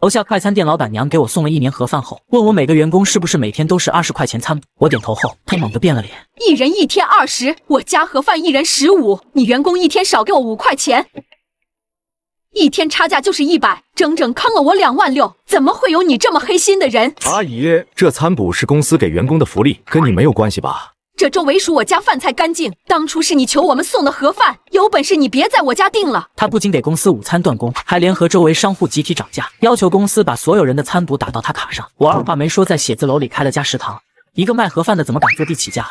楼下快餐店老板娘给我送了1年盒饭后，问我每个员工是不是每天都是20块钱餐补。我点头后，她猛地变了脸。1人1天20，我加盒饭1人15，你员工1天少给我5块钱，1天差价就是100，整整坑了我2万6，怎么会有你这么黑心的人？阿姨，这餐补是公司给员工的福利，跟你没有关系吧？这周唯属我家饭菜干净，当初是你求我们送的盒饭，有本事你别在我家订了。他不仅给公司午餐断供，还联合周围商户集体涨价，要求公司把所有人的餐补打到他卡上。我二话没说，在写字楼里开了家食堂，一个卖盒饭的怎么敢坐地起价？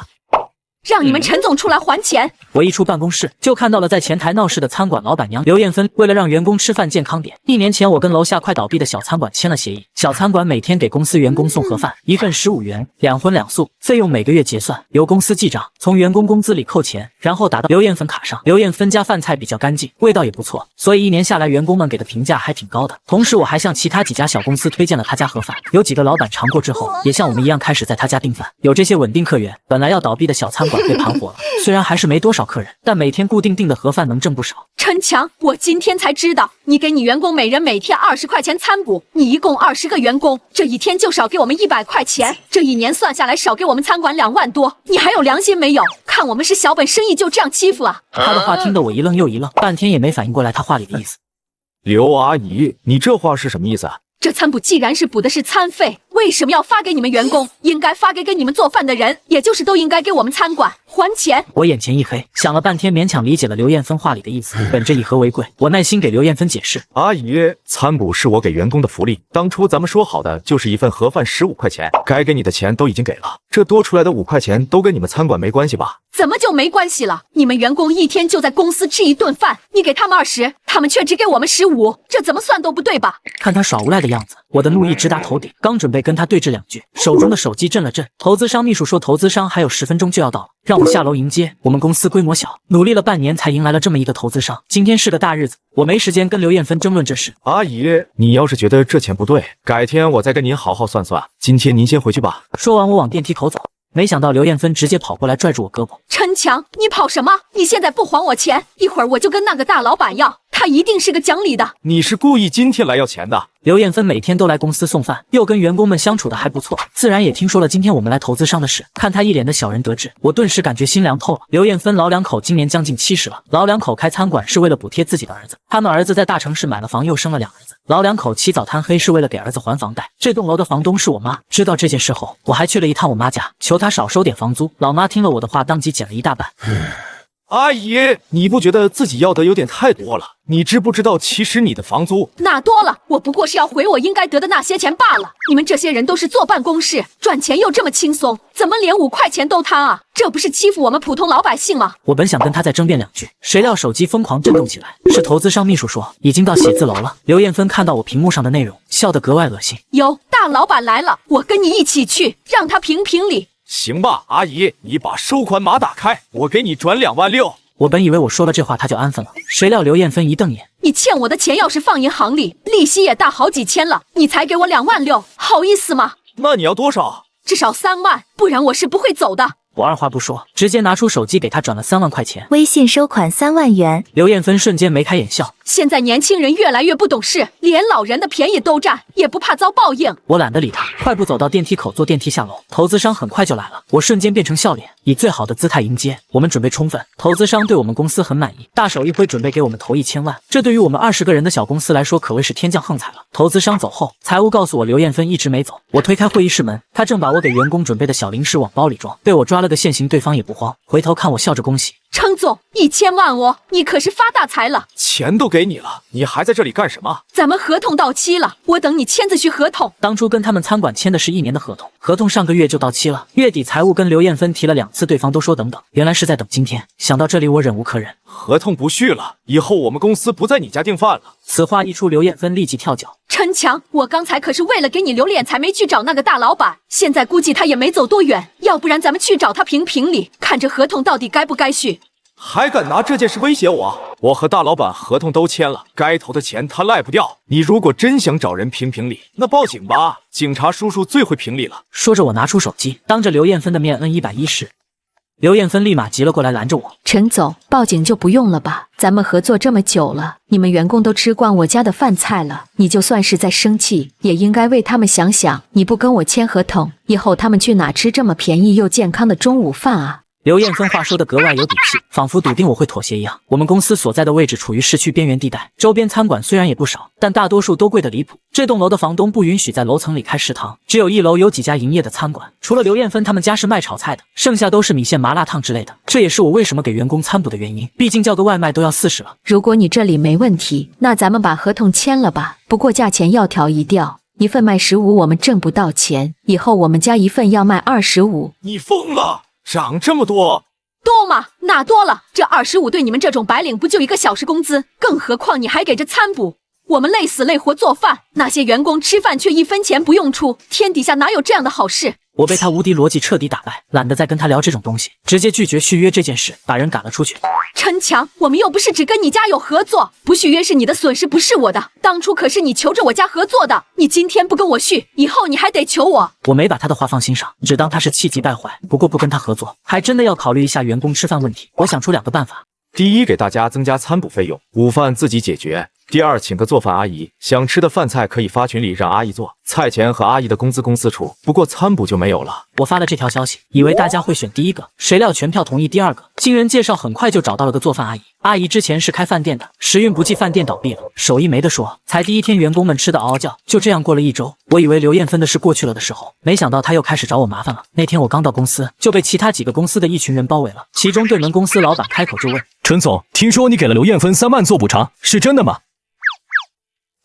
让你们陈总出来还钱！我一出办公室，就看到了在前台闹事的餐馆老板娘刘艳芬。为了让员工吃饭健康点，1年前我跟楼下快倒闭的小餐馆签了协议，小餐馆每天给公司员工送盒饭，1份15元，2荤2素，费用每个月结算，由公司记账，从员工工资里扣钱，然后打到刘艳芬卡上。刘艳芬家饭菜比较干净，味道也不错，所以1年下来员工们给的评价还挺高的。同时我还向其他几家小公司推荐了他家盒饭，有几个老板尝过之后，也像我们一样开始在他家订饭。有这些稳定客源，本来要倒闭的小餐馆被盘活了。虽然还是没多少客人，但每天固定订的盒饭能挣不少。陈强，我今天才知道，你给你员工每人每天20块钱餐补，你一共20个员工，这1天就少给我们100块钱，这1年算下来少给我们餐馆2万多，你还有良心没有？看我们是小本生意就这样欺负啊？他的话听得我一愣又一愣，半天也没反应过来他话里的意思。刘阿姨，你这话是什么意思啊？这餐补既然是补的是餐费，为什么要发给你们员工？应该发给你们做饭的人，也就是都应该给我们餐馆还钱。我眼前一黑，想了半天，勉强理解了刘艳芬话里的意思。本着以和为贵，我耐心给刘艳芬解释：阿姨，餐补是我给员工的福利，当初咱们说好的就是1份盒饭15块钱，该给你的钱都已经给了，这多出来的5块钱都跟你们餐馆没关系吧？怎么就没关系了？你们员工1天就在公司吃1顿饭，你给他们20，他们却只给我们15，这怎么算都不对吧？看他耍无赖的样子，我的怒意直达头顶，刚准备跟他对峙2句，手中的手机震了震。投资商秘书说投资商还有10分钟就要到了，让我下楼迎接。我们公司规模小，努力了半年才迎来了这么一个投资商，今天是个大日子，我没时间跟刘艳芬争论这事。阿姨，你要是觉得这钱不对，改天我再跟您好好算算，今天您先回去吧。说完我往电梯口走，没想到刘艳芬直接跑过来拽住我胳膊。陈强，你跑什么？你现在不还我钱，一会儿我就跟那个大老板要，他一定是个讲理的。你是故意今天来要钱的？刘艳芬每天都来公司送饭，又跟员工们相处的还不错，自然也听说了今天我们来投资商的事。看她一脸的小人得志，我顿时感觉心凉透了。刘艳芬老两口今年将近70了，老两口开餐馆是为了补贴自己的儿子，他们儿子在大城市买了房又生了2儿子，老两口起早贪黑是为了给儿子还房贷。这栋楼的房东是我妈，知道这件事后，我还去了一趟我妈家，求她少收点房租。老妈听了我的话，当即减了1大半。阿姨，你不觉得自己要的有点太多了？你知不知道，其实你的房租哪多了？我不过是要回我应该得的那些钱罢了。你们这些人都是坐办公室，赚钱又这么轻松，怎么连5块钱都贪啊？这不是欺负我们普通老百姓吗？我本想跟他再争辩2句，谁料手机疯狂震动起来，是投资商秘书说已经到写字楼了。刘艳芬看到我屏幕上的内容，笑得格外恶心。有大老板来了，我跟你一起去，让他评评理。行吧，阿姨，你把收款码打开，我给你转2万6。我本以为我说了这话他就安分了，谁料刘艳芬一瞪眼，你欠我的钱要是放银行里，利息也大好几千了，你才给我2万6，好意思吗？那你要多少？至少3万，不然我是不会走的。我二话不说，直接拿出手机给他转了3万块钱，微信收款3万元。刘艳芬瞬间眉开眼笑，现在年轻人越来越不懂事，连老人的便宜都占，也不怕遭报应。我懒得理他，快步走到电梯口，坐电梯下楼。投资商很快就来了，我瞬间变成笑脸，以最好的姿态迎接。我们准备充分，投资商对我们公司很满意，大手一挥，准备给我们投1000万。这对于我们20个人的小公司来说，可谓是天降横财了。投资商走后，财务告诉我刘艳芬一直没走。我推开会议室门，他正把我给员工准备的小零食往包里装，被我抓了个现行，对方也不慌，回头看我笑着恭喜。程总，1000万哦，你可是发大财了。钱都给你了，你还在这里干什么？咱们合同到期了，我等你签字续合同。当初跟他们餐馆签的是1年的合同，合同上个月就到期了。月底财务跟刘艳芬提了2次，对方都说等等，原来是在等今天。想到这里，我忍无可忍，合同不续了，以后我们公司不在你家订饭了。此话一出，刘艳芬立即跳脚。陈强，我刚才可是为了给你留脸才没去找那个大老板，现在估计他也没走多远，要不然咱们去找他评评理，看这合同到底该不该续。还敢拿这件事威胁我？我和大老板合同都签了，该投的钱他赖不掉。你如果真想找人评评理，那报警吧，警察叔叔最会评理了。说着，我拿出手机，当着刘艳芬的面摁110。刘艳芬立马急了过来，拦着我。陈总，报警就不用了吧？咱们合作这么久了，你们员工都吃惯我家的饭菜了，你就算是在生气，也应该为他们想想。你不跟我签合同，以后他们去哪吃这么便宜又健康的中午饭啊？刘艳芬话说得格外有底气，仿佛笃定我会妥协一样。我们公司所在的位置处于市区边缘地带，周边餐馆虽然也不少，但大多数都贵得离谱。这栋楼的房东不允许在楼层里开食堂，只有1楼有几家营业的餐馆。除了刘艳芬他们家是卖炒菜的，剩下都是米线、麻辣烫之类的。这也是我为什么给员工餐补的原因，毕竟叫个外卖都要40了。如果你这里没问题，那咱们把合同签了吧。不过价钱要调一调，一份卖15，我们挣不到钱。以后我们家一份要卖25。你疯了？涨这么多？多吗？哪多了？这25对你们这种白领不就1个小时工资？更何况你还给这餐补。我们累死累活做饭，那些员工吃饭却1分钱不用出，天底下哪有这样的好事？我被他无敌逻辑彻底打败，懒得再跟他聊这种东西，直接拒绝续约这件事，把人赶了出去。陈强，我们又不是只跟你家有合作，不续约是你的损失，不是我的。当初可是你求着我家合作的，你今天不跟我续，以后你还得求我。我没把他的话放心上，只当他是气急败坏。不过不跟他合作，还真的要考虑一下员工吃饭问题。我想出2个办法：第一，给大家增加餐补费用，午饭自己解决；第二，请个做饭阿姨，想吃的饭菜可以发群里让阿姨做，菜钱和阿姨的工资公司出，不过餐补就没有了。我发了这条消息，以为大家会选第1个，谁料全票同意第2个。经人介绍，很快就找到了个做饭阿姨。阿姨之前是开饭店的，时运不济，饭店倒闭了，手艺没得说。才第1天，员工们吃得嗷嗷叫，就这样过了1周。我以为刘艳芬的事过去了的时候，没想到她又开始找我麻烦了。那天我刚到公司，就被其他几个公司的一群人包围了，其中对门公司老板开口就问：陈总，听说你给了刘艳芬3万做补偿，是真的吗？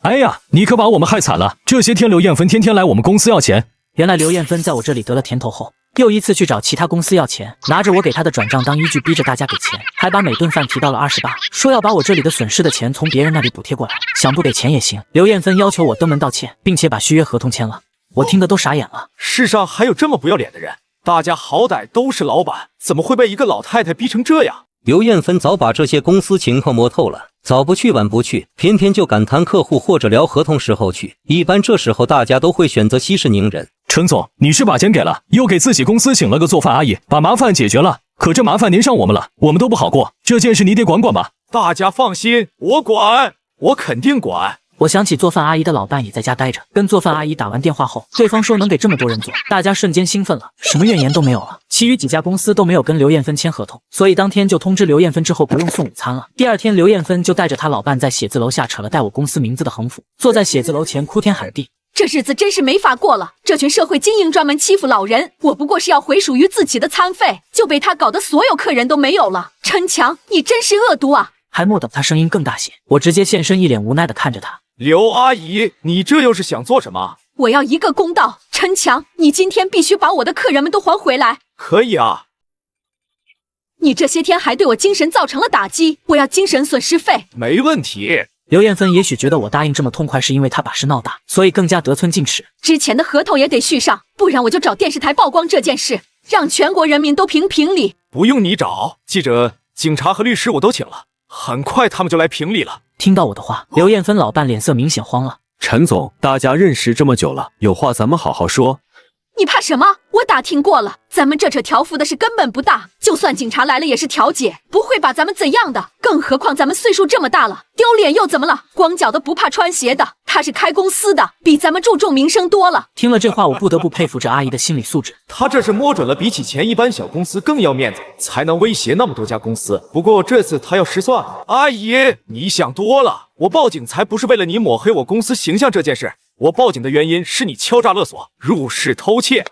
哎呀，你可把我们害惨了！这些天刘艳芬天天来我们公司要钱。原来刘艳芬在我这里得了甜头后，又一次去找其他公司要钱，拿着我给她的转账当依据，逼着大家给钱，还把每顿饭提到了28，说要把我这里的损失的钱从别人那里补贴过来，想不给钱也行。刘艳芬要求我登门道歉，并且把续约合同签了，我听得都傻眼了。世上还有这么不要脸的人？大家好歹都是老板，怎么会被一个老太太逼成这样？刘艳芬早把这些公司情况摸透了，早不去晚不去，偏偏就赶谈客户或者聊合同时候去。一般这时候大家都会选择息事宁人。陈总，你是把钱给了，又给自己公司请了个做饭阿姨，把麻烦解决了，可这麻烦连上我们了，我们都不好过。这件事你得管管吧。大家放心，我管，我肯定管。我想起做饭阿姨的老伴也在家待着，跟做饭阿姨打完电话后，对方说能给这么多人做，大家瞬间兴奋了，什么怨言都没有了。其余几家公司都没有跟刘艳芬签合同，所以当天就通知刘艳芬之后不用送午餐了。第2天，刘艳芬就带着她老伴在写字楼下扯了带我公司名字的横幅，坐在写字楼前哭天喊地。这日子真是没法过了，这群社会精英专门欺负老人，我不过是要回属于自己的餐费，就被他搞得所有客人都没有了。陈强，你真是恶毒啊！还没等他声音更大些，我直接现身，一脸无奈地看着他。刘阿姨，你这又是想做什么？我要一个公道，陈强，你今天必须把我的客人们都还回来。可以啊。你这些天还对我精神造成了打击，我要精神损失费。没问题。刘艳芬也许觉得我答应这么痛快是因为她把事闹大，所以更加得寸进尺。之前的合同也得续上，不然我就找电视台曝光这件事，让全国人民都评评理。不用你找，记者、警察和律师我都请了，很快他们就来评理了。听到我的话，刘艳芬老伴脸色明显慌了。陈总，大家认识这么久了，有话咱们好好说。你怕什么？我打听过了，咱们这扯条幅的事根本不大，就算警察来了也是调解，不会把咱们怎样的。更何况咱们岁数这么大了，丢脸又怎么了？光脚的不怕穿鞋的，他是开公司的，比咱们注重名声多了。听了这话，我不得不佩服这阿姨的心理素质。她这是摸准了比起前一般小公司更要面子，才能威胁那么多家公司。不过这次她要失算。阿姨，你想多了，我报警才不是为了你抹黑我公司形象这件事，我报警的原因是你敲诈勒索、入室偷窃。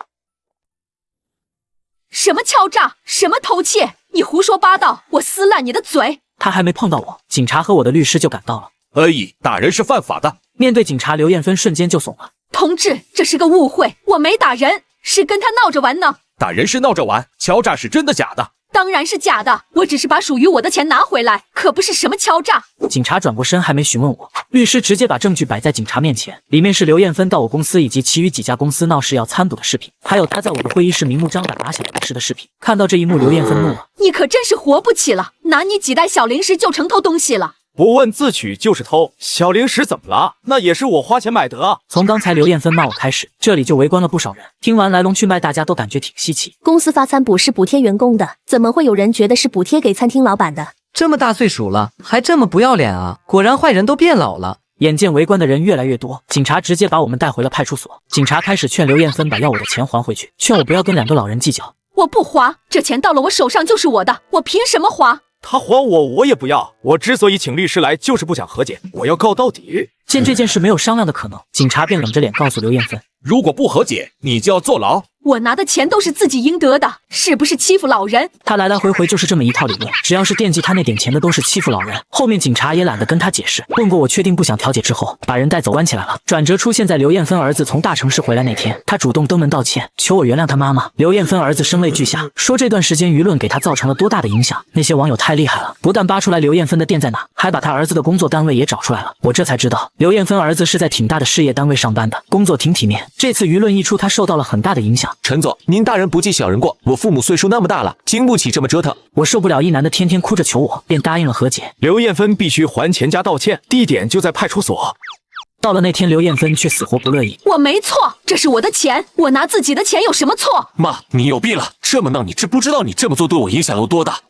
什么敲诈？什么偷窃？你胡说八道！我撕烂你的嘴！他还没碰到我，警察和我的律师就赶到了。阿姨，打人是犯法的。面对警察，刘艳芬瞬间就怂了。同志，这是个误会，我没打人，是跟他闹着玩呢。打人是闹着玩，敲诈是真的假的？当然是假的，我只是把属于我的钱拿回来，可不是什么敲诈。警察转过身还没询问我，律师直接把证据摆在警察面前，里面是刘艳芬到我公司以及其余几家公司闹事要参赌的视频，还有她在我的会议室明目张胆拿小零食的视频。看到这一幕，刘艳芬怒了：你可真是活不起了，拿你几袋小零食就成偷东西了。不问自取就是偷。小零食怎么了？那也是我花钱买的啊。从刚才刘艳芬骂我开始，这里就围观了不少人。听完来龙去脉，大家都感觉挺稀奇。公司发餐补是补贴员工的，怎么会有人觉得是补贴给餐厅老板的？这么大岁数了，还这么不要脸啊！果然坏人都变老了。眼见围观的人越来越多，警察直接把我们带回了派出所。警察开始劝刘艳芬把要我的钱还回去，劝我不要跟2个老人计较。我不还，这钱到了我手上就是我的，我凭什么还？他还我也不要。我之所以请律师来，就是不想和解，我要告到底。见这件事没有商量的可能，警察便冷着脸告诉刘艳芬，如果不和解，你就要坐牢。我拿的钱都是自己应得的，是不是欺负老人？他来来回回就是这么一套理论，只要是惦记他那点钱的都是欺负老人。后面警察也懒得跟他解释，问过我确定不想调解之后，把人带走关起来了。转折出现在刘艳芬儿子从大城市回来那天，他主动登门道歉，求我原谅他妈妈。刘艳芬儿子声泪俱下，说这段时间舆论给他造成了多大的影响，那些网友太厉害了，不但扒出来刘艳芬的店在哪，还把他儿子的工作单位也找出来了。我这才知道，刘艳芬儿子是在挺大的事业单位上班的，工作挺体面。这次舆论一出，他受到了很大的影响。陈总，您大人不计小人过，我父母岁数那么大了，经不起这么折腾。我受不了一男的天天哭着求我，便答应了和解。刘艳芬必须还钱加道歉，地点就在派出所。到了那天，刘艳芬却死活不乐意。我没错，这是我的钱，我拿自己的钱有什么错？妈，你有病了！这么闹，你知不知道你这么做对我影响有多大？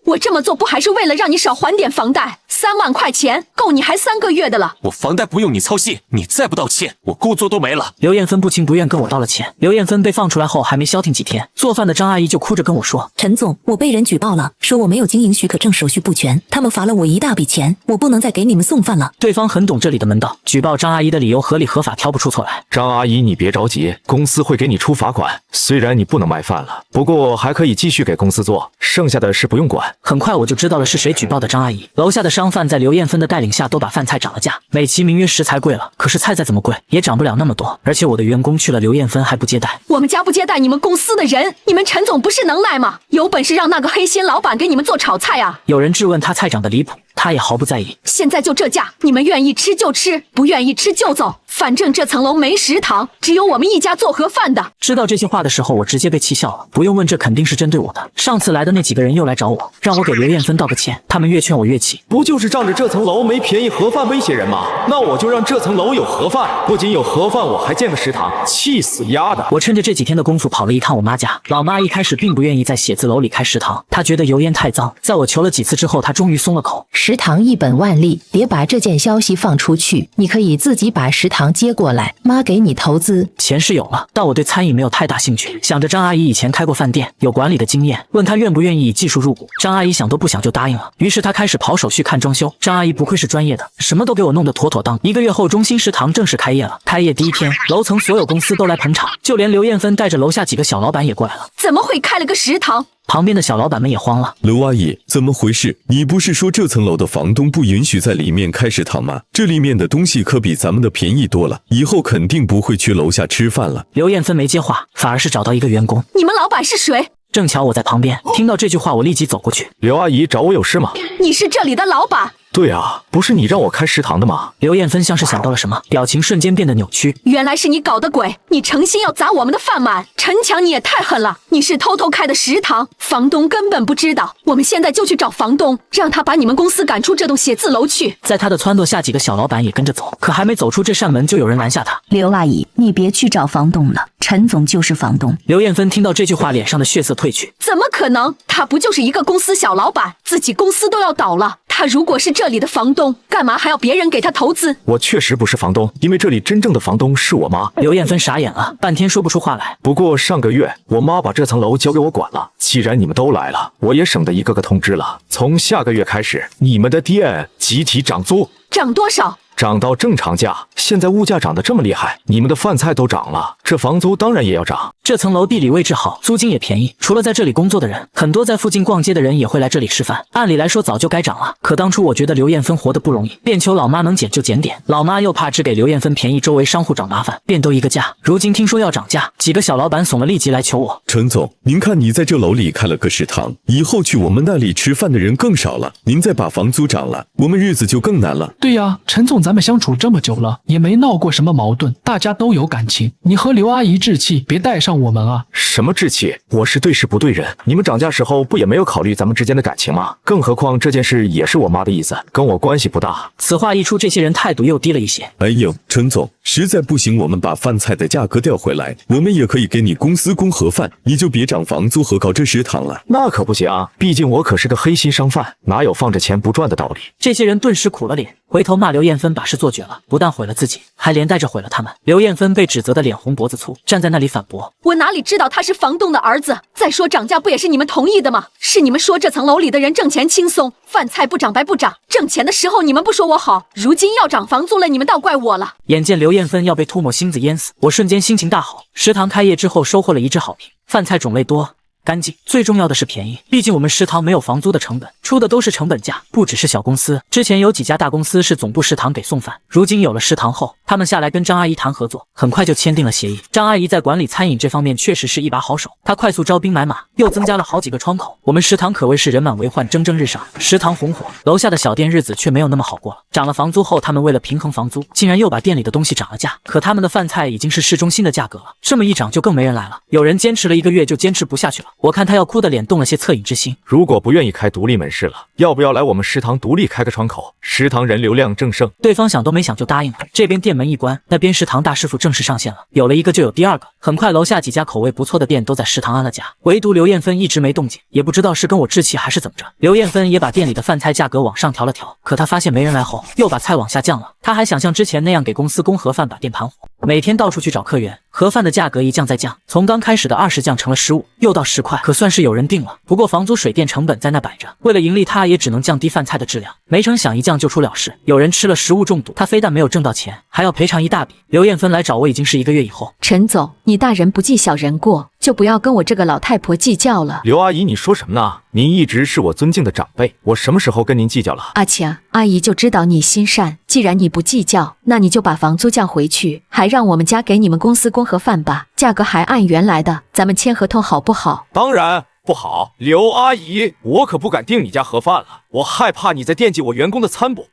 我这么做不还是为了让你少还点房贷？3万块钱够你还3个月的了。我房贷不用你操心，你再不道歉，我工作都没了。刘艳芬不情不愿跟我道了歉。刘艳芬被放出来后还没消停几天，做饭的张阿姨就哭着跟我说：“陈总，我被人举报了，说我没有经营许可证，手续不全，他们罚了我一大笔钱，我不能再给你们送饭了。”对方很懂这里的门道，举报张阿姨的理由合理合法，挑不出错来。张阿姨，你别着急，公司会给你出罚款。虽然你不能卖饭了，不过还可以继续给公司做，剩下的事不用管。很快我就知道了是谁举报的张阿姨。楼下的商贩在刘艳芬的带领下都把饭菜涨了价，美其名曰食材贵了，可是菜再怎么贵也涨不了那么多。而且我的员工去了，刘艳芬还不接待。我们家不接待你们公司的人，你们陈总不是能耐吗？有本事让那个黑心老板给你们做炒菜啊！有人质问他菜涨得离谱，他也毫不在意。现在就这价，你们愿意吃就吃，不愿意吃就走。反正这层楼没食堂，只有我们一家做盒饭的。知道这些话的时候，我直接被气笑了。不用问，这肯定是针对我的。上次来的那几个人又来找我，让我给刘艳芬道个歉。他们越劝我越气，不就是仗着这层楼没便宜盒饭威胁人吗？那我就让这层楼有盒饭，不仅有盒饭，我还建个食堂，气死丫的！我趁着这几天的功夫跑了一趟我妈家。老妈一开始并不愿意在写字楼里开食堂，她觉得油烟太脏。在我求了几次之后，她终于松了口。食堂一本万利，别把这件消息放出去，你可以自己把食堂接过来，妈给你投资。钱是有了，但我对餐饮没有太大兴趣。想着张阿姨以前开过饭店，有管理的经验，问她愿不愿意以技术入股。张阿姨想都不想就答应了。于是她开始跑手续看装修。张阿姨不愧是专业的，什么都给我弄得妥妥当。1个月后，中心食堂正式开业了。开业第一天，楼层所有公司都来捧场，就连刘艳芬带着楼下几个小老板也过来了。怎么会开了个食堂？旁边的小老板们也慌了。刘阿姨，怎么回事？你不是说这层楼的房东不允许在里面开食堂吗？这里面的东西可比咱们的便宜多了，以后肯定不会去楼下吃饭了。刘艳芬没接话，反而是找到一个员工。你们老板是谁？正巧我在旁边，听到这句话，我立即走过去。刘阿姨找我有事吗？你是这里的老板？对啊，不是你让我开食堂的吗？刘艳芬像是想到了什么，表情瞬间变得扭曲。原来是你搞的鬼，你诚心要砸我们的饭碗。陈强，你也太狠了，你是偷偷开的食堂，房东根本不知道。我们现在就去找房东，让他把你们公司赶出这栋写字楼去。在他的撺掇下，几个小老板也跟着走，可还没走出这扇门，就有人拦下他。刘阿姨，你别去找房东了，陈总就是房东。刘艳芬听到这句话，脸上的血色褪去。怎么可能？他不就是一个公司小老板，自己公司都要倒了。他如果是这里的房东，干嘛还要别人给他投资？我确实不是房东，因为这里真正的房东是我妈。刘艳芬傻眼了，半天说不出话来。不过上个月我妈把这层楼交给我管了，既然你们都来了，我也省得一个个通知了。从下个月开始，你们的店集体涨租。涨多少？涨到正常价。现在物价涨得这么厉害，你们的饭菜都涨了，这房租当然也要涨。这层楼地理位置好，租金也便宜。除了在这里工作的人，很多在附近逛街的人也会来这里吃饭。按理来说早就该涨了，可当初我觉得刘艳芬活得不容易，便求老妈能减就减点。老妈又怕只给刘艳芬便宜，周围商户找麻烦，便都一个价。如今听说要涨价，几个小老板怂了，立即来求我。陈总，您看你在这楼里开了个食堂，以后去我们那里吃饭的人更少了，您再把房租涨了，我们日子就更难了。对呀，陈总，咱们相处这么久了，也没闹过什么矛盾，大家都有感情。你和刘阿姨置气，别带上我们啊！什么置气？我是对事不对人。你们涨价时候不也没有考虑咱们之间的感情吗？更何况这件事也是我妈的意思，跟我关系不大。此话一出，这些人态度又低了一些。哎呦，陈总，实在不行，我们把饭菜的价格调回来，我们也可以给你公司供盒饭，你就别涨房租和搞这食堂了。那可不行啊，毕竟我可是个黑心商贩，哪有放着钱不赚的道理？这些人顿时苦了脸，回头骂刘艳芬把事做绝了，不但毁了自己，还连带着毁了他们。刘艳芬被指责的脸红脖子粗，站在那里反驳：我哪里知道他是房东的儿子？再说涨价不也是你们同意的吗？是你们说这层楼里的人挣钱轻松，饭菜不涨白不涨，挣钱的时候你们不说我好，如今要涨房租了，你们倒怪我了。眼见刘艳芬要被吐沫星子淹死，我瞬间心情大好。食堂开业之后收获了一致好评，饭菜种类多干净，最重要的是便宜。毕竟我们食堂没有房租的成本，出的都是成本价。不只是小公司，之前有几家大公司是总部食堂给送饭，如今有了食堂后，他们下来跟张阿姨谈合作，很快就签订了协议。张阿姨在管理餐饮这方面确实是一把好手，她快速招兵买马，又增加了好几个窗口。我们食堂可谓是人满为患，蒸蒸日上，食堂红火。楼下的小店日子却没有那么好过了。涨了房租后，他们为了平衡房租，竟然又把店里的东西涨了价。可他们的饭菜已经是市中心的价格了，这么一涨就更没人来了。有人坚持了1个月就坚持不下去了，我看他要哭的脸动了些恻隐之心。如果不愿意开独立门市了，要不要来我们食堂独立开个窗口？食堂人流量正盛。对方想都没想就答应了。这边店门一关，那边食堂大师傅正式上线了。有了一个就有第二个，很快楼下几家口味不错的店都在食堂安了家，唯独刘艳芬一直没动静，也不知道是跟我置气还是怎么着。刘艳芬也把店里的饭菜价格往上调了调，可她发现没人来后，又把菜往下降了。她还想像之前那样给公司供盒饭把店盘活，每天到处去找客源，盒饭的价格一降再降，从刚开始的20降成了15，又到10块，可算是有人订了。不过房租水电成本在那摆着，为了盈利，他也只能降低饭菜的质量。没成想一降就出了事，有人吃了食物中毒，他非但没有挣到钱，还要赔偿一大笔。刘艳芬来找我已经是1个月以后。陈总，你大人不计小人过，就不要跟我这个老太婆计较了。刘阿姨，你说什么呢？您一直是我尊敬的长辈，我什么时候跟您计较了？阿强，阿姨就知道你心善，既然你不计较，那你就把房租降回去，还让我们家给你们公司供盒饭吧，价格还按原来的，咱们签合同好不好？当然不好，刘阿姨，我可不敢订你家盒饭了，我害怕你在惦记我员工的餐补。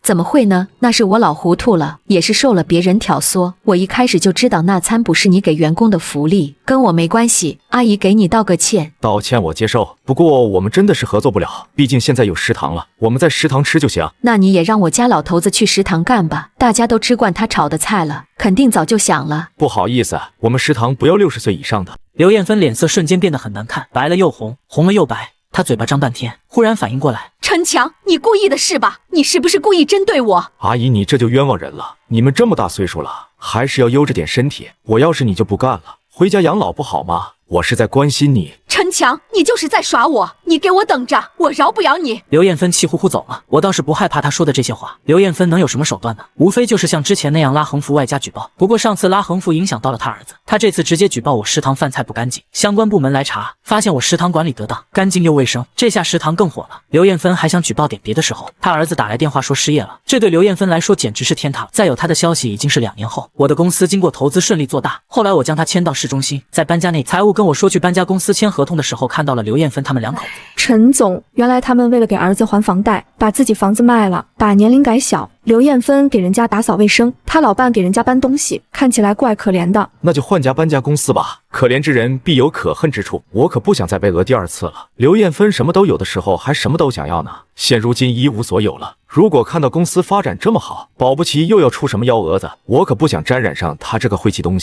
怎么会呢？那是我老糊涂了，也是受了别人挑唆。我一开始就知道那餐补是你给员工的福利，跟我没关系。阿姨给你道个歉。道歉我接受，不过我们真的是合作不了，毕竟现在有食堂了，我们在食堂吃就行。那你也让我家老头子去食堂干吧，大家都吃惯他炒的菜了，肯定早就想了。不好意思，我们食堂不要60岁以上的。刘艳芬脸色瞬间变得很难看，白了又红，红了又白。她嘴巴张半天，忽然反应过来，陈强，你故意的是吧？你是不是故意针对我？阿姨，你这就冤枉人了。你们这么大岁数了，还是要悠着点身体。我要是你就不干了，回家养老不好吗？我是在关心你。陈强，你就是在耍我，你给我等着，我饶不了你。刘艳芬气呼呼走了，我倒是不害怕她说的这些话。刘艳芬能有什么手段呢？无非就是像之前那样拉横幅外加举报。不过上次拉横幅影响到了他儿子，他这次直接举报我食堂饭菜不干净，相关部门来查，发现我食堂管理得当，干净又卫生，这下食堂更火了。刘艳芬还想举报点别的时候，他儿子打来电话说失业了，这对刘艳芬来说简直是天堂。再有他的消息已经是2年后，我的公司经过投资顺利做大，后来我将他迁到市中心，在搬家那财务跟我说去搬家公司签合同的时候，看到了刘艳芬他们2口子。陈总，原来他们为了给儿子还房贷，把自己房子卖了，把年龄改小。刘艳芬给人家打扫卫生，他老伴给人家搬东西，看起来怪可怜的。那就换家搬家公司吧，可怜之人必有可恨之处。我可不想再被讹第2次了。刘艳芬什么都有的时候还什么都想要呢，现如今一无所有了。如果看到公司发展这么好，保不齐又要出什么幺蛾子，我可不想沾染上他这个晦气东西。